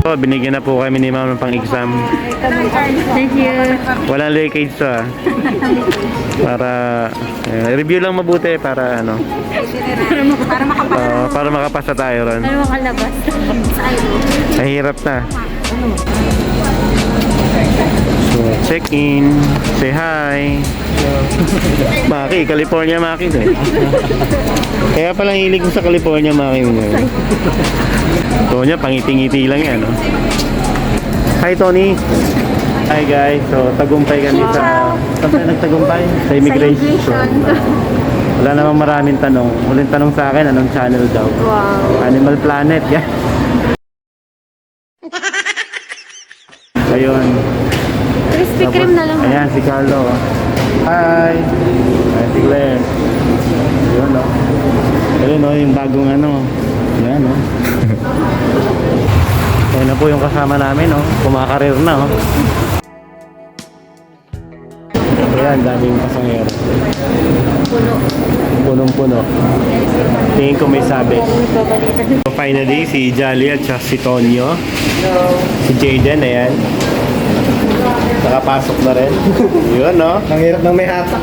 So, binigyan na po kami ni Ma'am ng pang-exam. Thank you. Walang leakage to ah. Para review lang mabuti para ano. Para makapasa tayo ron. Ano makalabas? Mahirap na. So, check in. Say hi. Maki, California Maki eh. Kaya palang hilig ko sa California Maki. So niya, pangiti-ngiti lang yan. No? Hi Tony. Hi guys. So tagumpay kami sa... Saan tayo nagtagumpay? Sa immigration. Wala namang maraming tanong. Huling tanong sa akin, anong channel daw? Wow. Animal Planet. Yan. Ayun. Krispy Kreme na lang. Ayan, si Carlo. Hi! Hi, si Glenn. Yun, no? Ayun, no? Yung bagong ano. Yan, no? Ayun na po yung kasama namin, no? Kumakarir na, no? Ayan, daming pasangero. Puno. Punong-puno. Tingin ko may sabi. Nagbabalita. So, finally, si Jolly at saka si Tonyo. Si Jaden, ayan. Nakapasok na rin. Yun, no? Ang hirap ng may hatak.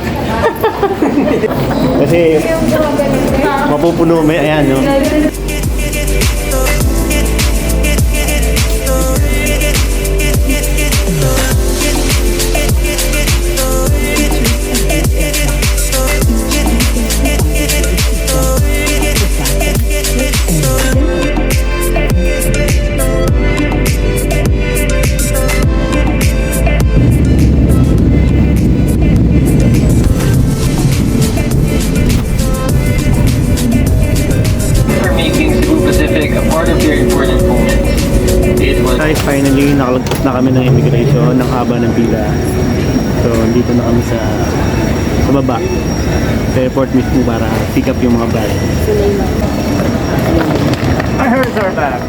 Kasi mapupuno may, ayan, no? Guys, finally nakalagpas na kami ng immigration, ng haba ng pila. So, dito na kami sa baba sa airport mismo para pick up yung mga bag. I heard our back.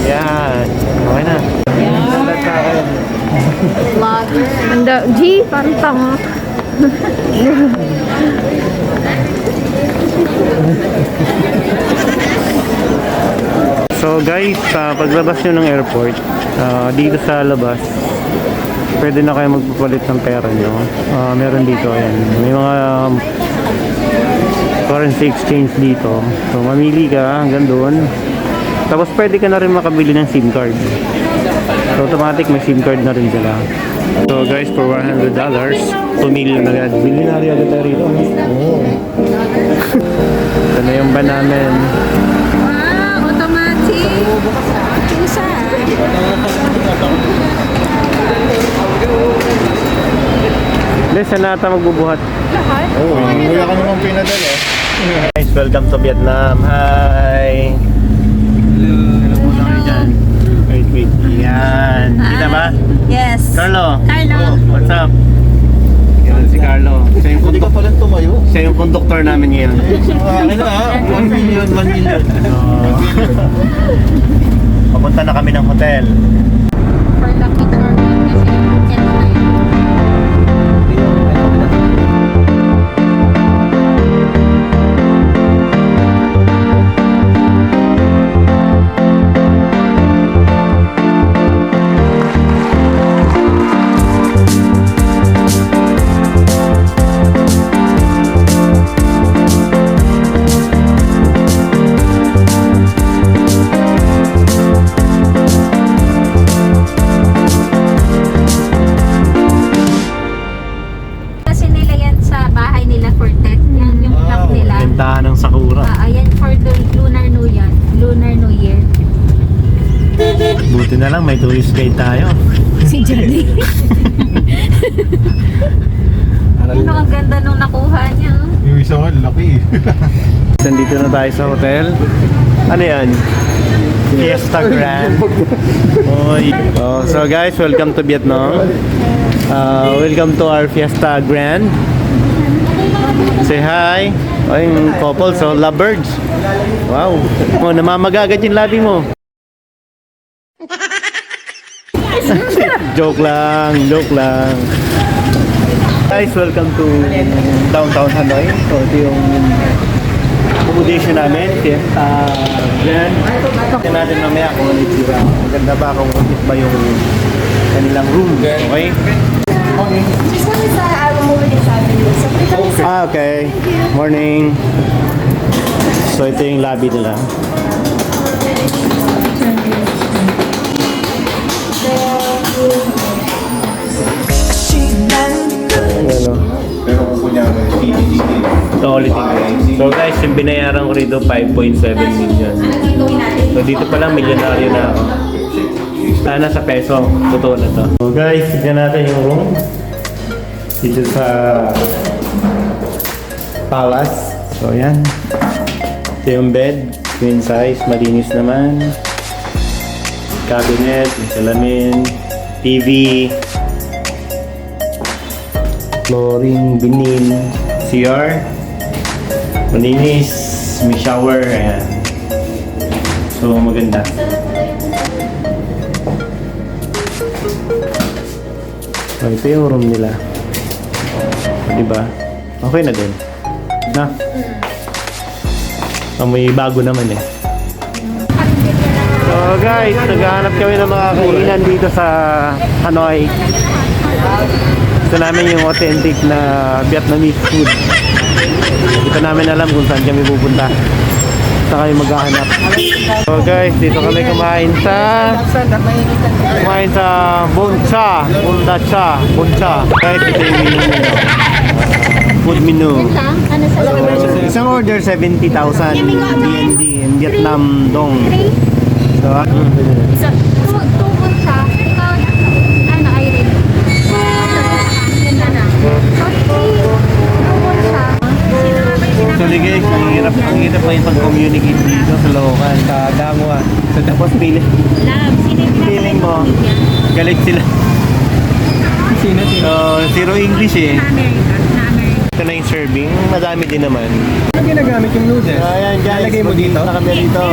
Yan. Okay na. Ganda sa akin. Vlogger. Ganda. G, parang tanga. So guys, paglabas nyo ng airport, dito sa labas, pwede na kayo magpapalit ng pera nyo. Meron dito, ayan. May mga currency exchange dito. So mamili ka hanggang doon. Tapos pwede ka na rin makabili ng SIM card. So automatic may SIM card na rin sila. So guys, for $100, pumili na agad. Bili na rin agad tayo rito. Oh. Ito na yung ban namin. Isa. Hindi, saan nata magbubuhat? Lahat? Oo, wala ka namang pinadala. Guys, welcome to Vietnam. Hi! Hello po lang kayo dyan. Wait. Yan. Kita ba? Yes. Carlo. Carlo. Oh, what's up? Yan si Carlo. Hindi ka pala tumayo. Siya yung conductor namin ngayon. Akin na ha? 1 million. Papunta na kami ng hotel. For the picture kasi ito na yun. Bentahan ng Sakura. Ayan for the Lunar New Year. Lunar New Year. Buti na lang may tourist guide tayo. Si Johnny. Ano ang ganda nung nakuha niya. Yung isa nga, laki. Nandito na tayo sa hotel. Ano yan? Fiesta Grand. Oy. Oh, so guys, welcome to Vietnam. Welcome to our Fiesta Grand. Say hi. Oh, yung couple, so lovebirds. Wow. Oh, namamagagat yung labi mo. Joke lang. Guys, welcome to downtown Hanoi. So, ito yung accommodation namin. Yan. Tingnan natin mamaya kung ano yung tira. Maganda ba kung ulit ba yung kanilang room. Okay? This one is Movies Avenue. So, we can Okay. Morning. So ito yung lobby nila. Ano? Pero kung kunyari, Ito ulit yung So guys, yung binayaran ko rito 5.7 million. So dito pa lang milyonaryo na ako. Sana sa peso. Totoo na to. So guys, tignan natin yung room. Dito sa Palace. So yan. Ito yung bed. Queen size. Malinis naman. Cabinet. May salamin. TV. Flooring. Vinyl. CR. Malinis. May shower. Ayan. So maganda. So, ito yung room nila. Diba? Okay na din. Na? May bago naman eh. So guys, naghahanap kami ng mga kainan dito sa Hanoi. Ito namin yung authentic na Vietnamese food. Dito namin alam kung saan kami pupunta. Saan kami maghahanap. So guys, dito kami kumain sa Boncha. Guys, ito yung menu nila. Food menu. Ano sa Isang order 70,000 BND in Vietnam dong. So, So, tubod siya. Ikaw, ano, Irene? Ganda na. So, tubod siya. actually guys, ang hirap pa yung pag-communicate dito sa local, sa Dangwa. So tapos Love, sino yung feeling mo, galit sila. Sino? So, zero English eh. Na America. Ito na yung serving, madami din naman. Ano ginagamit yung noodles? So ayan guys, Lalagay mo dito? na kami rito.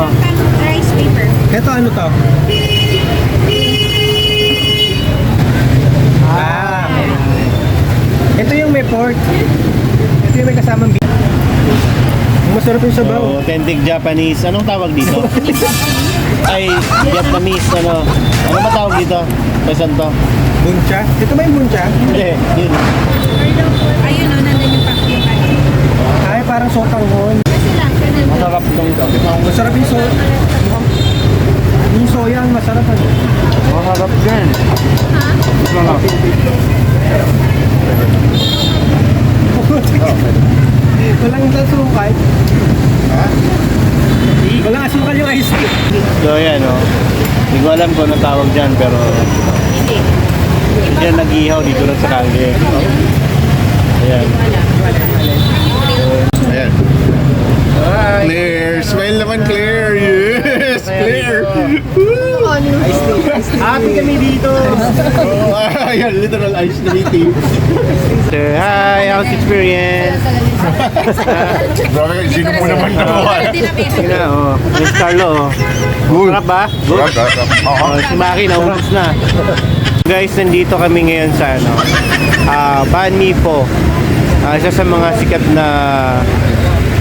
Rice paper. Ito ano to? Ah. Ito yung may pork. Ito yung may kasamang beef. Masarap yung sabaw. So, authentic Japanese, anong tawag dito? Ay, Vietnamese, ano ba tawag dito? Saan to? Buncha? Ito ba yung buncha? Hindi, yun. Ayun o, nandun yung packaging. Ay, parang sotanghon. Kasi lang, ganun. Masarap tong Masarap yung soya. Yung soya ang masarap. masarap din. Ha? Masarap. Walang asukal. Ha? Walang asukal yung ice cream. So yan o. Hindi ko alam kung anong tawag dyan pero Hindi. yan nag-ihaw dito lang sa kalye. Ayan. Ayan. Claire! Smile naman, Claire! Yes! Claire! Ice cream. Happy kami dito! Ayan, literal ice na tea. Hi, how's the experience? Grabe, sino mo naman naman? Sige na, oh. Miss Carlo, oh. Sarap ba? Good? Oh, si Maki, naubos na. Guys, nandito kami ngayon sa Ban Mi Pho. Isa sa mga sikat na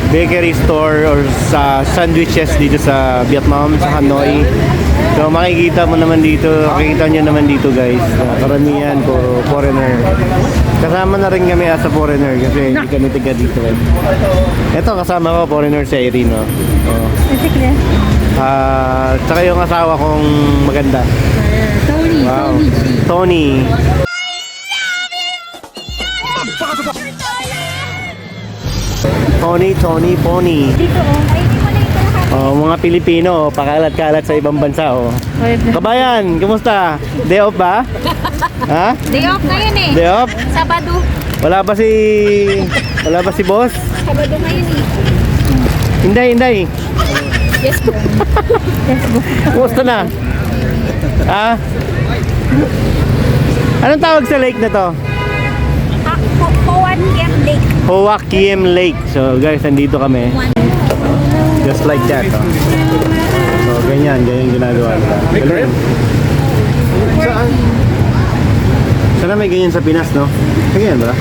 bakery store or sa sandwiches dito sa Vietnam, sa Hanoi. So makikita mo naman dito, makikita nyo naman dito guys, karamihan puro foreigner. Kasama na rin kami as a foreigner kasi hindi kami tiga dito. Ito kasama ko, foreigner si Irene. No? Oh. Tsaka yung asawa kong maganda. Tony. Wow. Tony. Tony, Pony. Dito o. Ay, hindi ko na ito lahat. Oh, mga Pilipino, pakalat-kalat sa ibang bansa, oh. Kabayan, kumusta? Day off ba? Ha? Day off ngayon eh. Day off? Sabado. Wala ba si boss? Sabado ngayon eh. Hinday. Yes po. Yes po. Kumusta na? Ha? Anong tawag sa lake na to? Hoan Kem Lake. Hoa Kiem Lake. So guys, nandito kami. Just like that. Oh. So ganyan ginagawa nila. Galing. Saan? Sana may ganyan sa Pinas, no? May ganyan ba?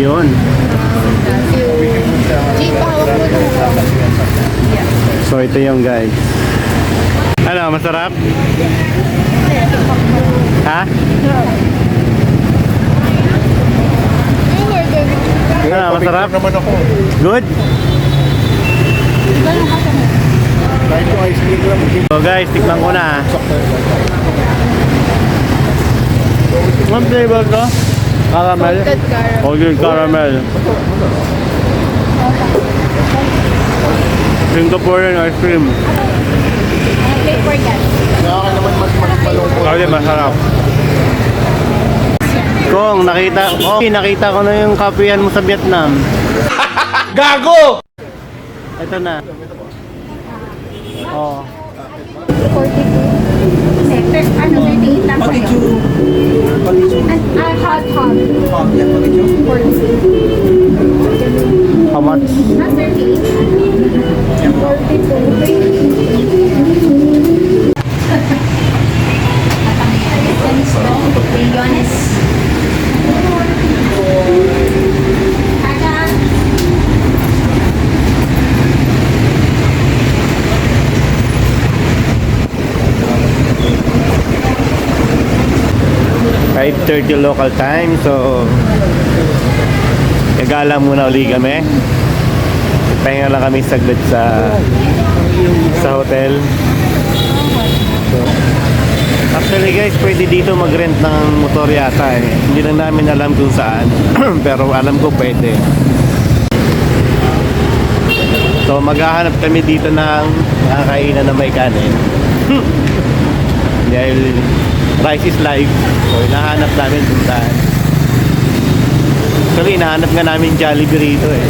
Yun. Jay, pahawak mo ito. So ito yung guys. Ano, masarap? Ha? Ano, masarap? naman ako. Good? Kahit yung ice cream lang. So guys, tikman ko na. What flavor to? Caramel? Salted caramel. Salted caramel. Singaporean ice cream. Flavor yan. Kaya naman mas malungkot. Kasi masarap. Kung nakita ko na yung kapihan mo sa Vietnam. Gago! Ito na. Oh. 42. Sector, ano, 38 lang sa'yo. Hot. Yan, pagkityo. 42. How much? Ah, 38. 5:30 local time, so gagala muna uli kami. Pahinga lang kami saglit sa hotel. So, actually guys, pwede dito mag-rent ng motor yata eh. Hindi lang namin alam kung saan. Pero alam ko pwede. So maghahanap kami dito ng kainan na may kanin. Dahil Rice is live. So hinahanap namin kung saan. Actually hinahanap nga namin Jollibee rito eh.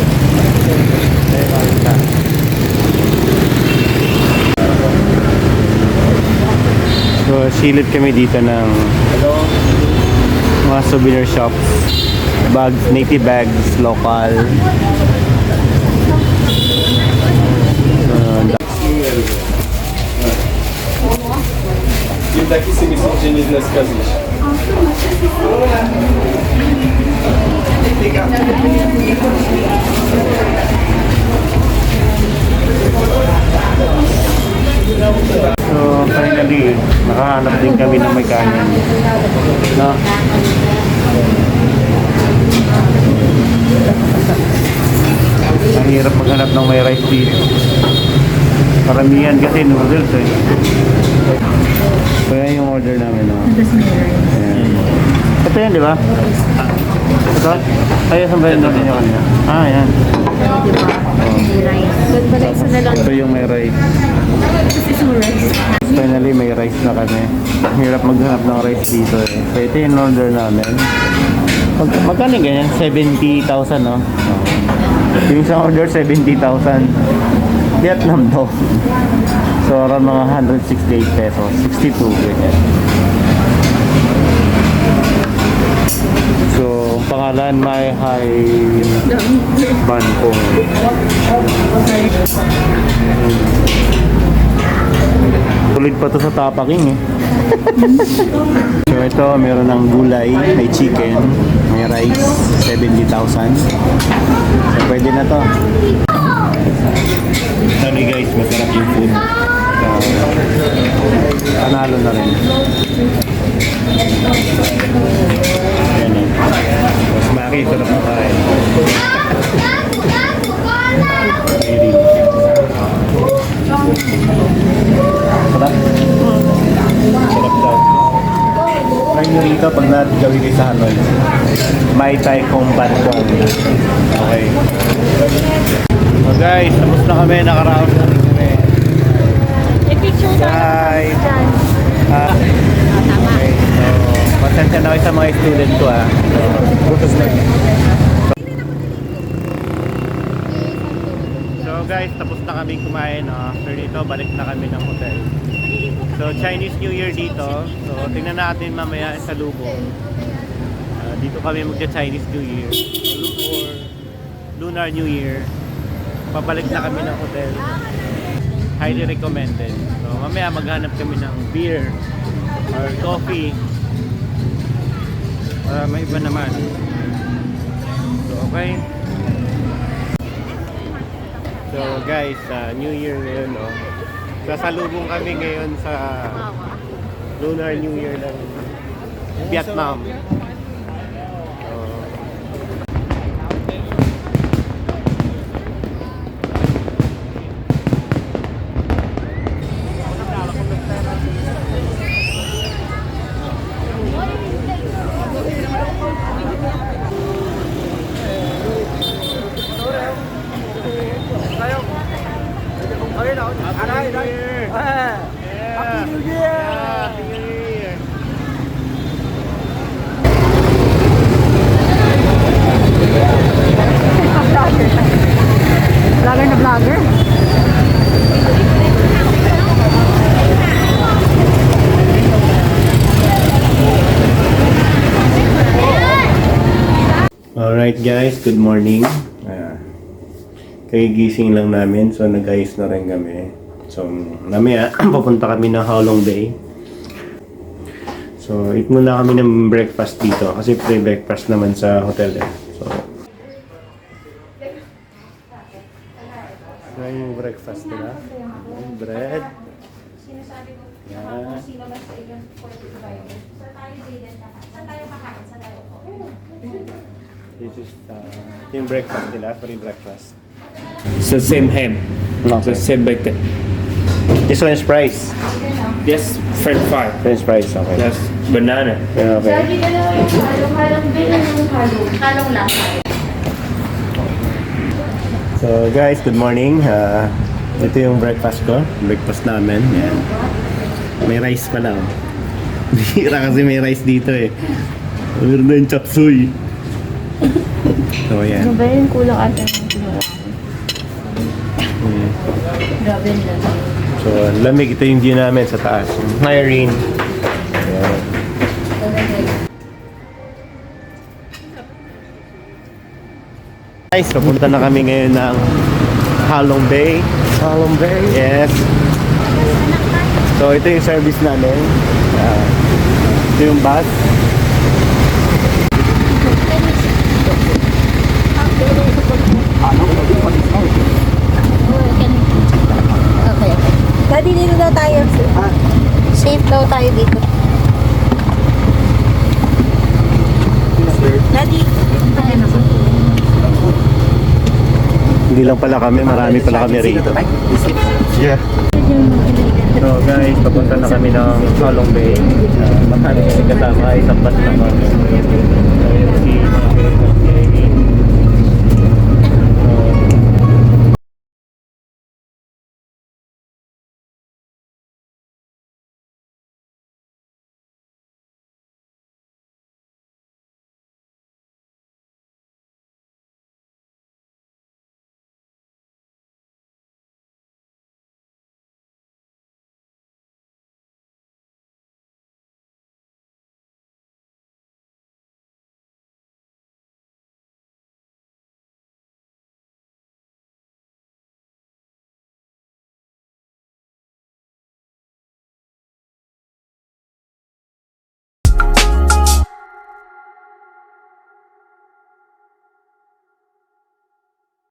So silip kami dito ng mga souvenir shops. Bags, native bags, local. Він такі собі сьогодні не сказиш. So finally, nakahanap din kami ng may kanin. No? Ang hirap maghanap ng may rice dito. Karamihan kasi noodles eh. So yan yung order namin. No? Ayan. Ito yan, di ba? Ito? Ay, saan ba yun natin yung kanina? Ah, yan. Ito yung may rice. Finally, may rice na kami. Hirap maghanap ng rice dito eh. So ito yung order namin. Magkano yung ganyan? 70,000, no? Yung isang order, 70,000. Vietnam to. So around mga 168 pesos. 62 ganyan. So pangalan Mai Hai Bangkong. Tuloy pa to sa tapaking eh. So ito meron ng gulay, may chicken, may rice, 70,000. So pwede na to. Sorry guys, masarap yung food. Panalo na rin. Ayan eh. Mas maki, sarap na kain. Very. Sarap. Sarap daw. Ngayon yung dito pag gawin kayo sa Hanoi. Mai Tai Kong Bangkong. Okay. So guys, tapos na kami, nakaraos na rin kami. I-picture Hi! Okay, so, pasensya na kayo sa mga student ko ah. So, butos na yun. So guys, tapos na kami kumain. After nito, balik na kami ng hotel. So Chinese New Year dito. So tingnan natin mamaya sa Lubong. Dito kami magka-Chinese New Year. Or Lunar New Year. Pabalik na kami ng hotel. Highly recommended. So mamaya maghanap kami ng beer or coffee. May iba naman. So Okay. So guys, New Year ngayon, no? Sasalubong kami ngayon sa Lunar New Year ng Vietnam. Happy New Year! Happy New Year! Vlogger na vlogger. Alright guys, good morning. Kagigising lang namin, so nag-ayos na rin kami. So, mamaya papunta kami ng Halong Bay. So, eat muna kami ng breakfast dito kasi pre-breakfast naman sa hotel eh. So, na yung breakfast nila. Bread. Yan. This is yung breakfast nila, free breakfast. It's the same ham. Okay. The same bacon. This one is fries. Yes, French fry. French fries, okay. Yes, banana. Yeah, okay. Sabi ka na yung halong bilang yung halong lasa. So guys, good morning. Ito yung breakfast ko. Breakfast namin. Yan. May rice pa lang. Bihira kasi may rice dito eh. Meron na yung chop suey. So yan. Ano ba yung kulang ata ng kinuha? Grabe na. So lamig. Ito yung view namin sa taas. Hi Irene. Yan. Guys, papunta na kami ngayon ng Halong Bay. Halong Bay? Yes. So ito yung service namin. Ito yung bus. Okay. Daddy, dito daw tayo. Safe daw tayo dito. Daddy. Hindi lang pala kami, marami pala kami rito. Yeah. So guys, papunta na kami ng Halong Bay. Marami kasi kasama, isang bus naman.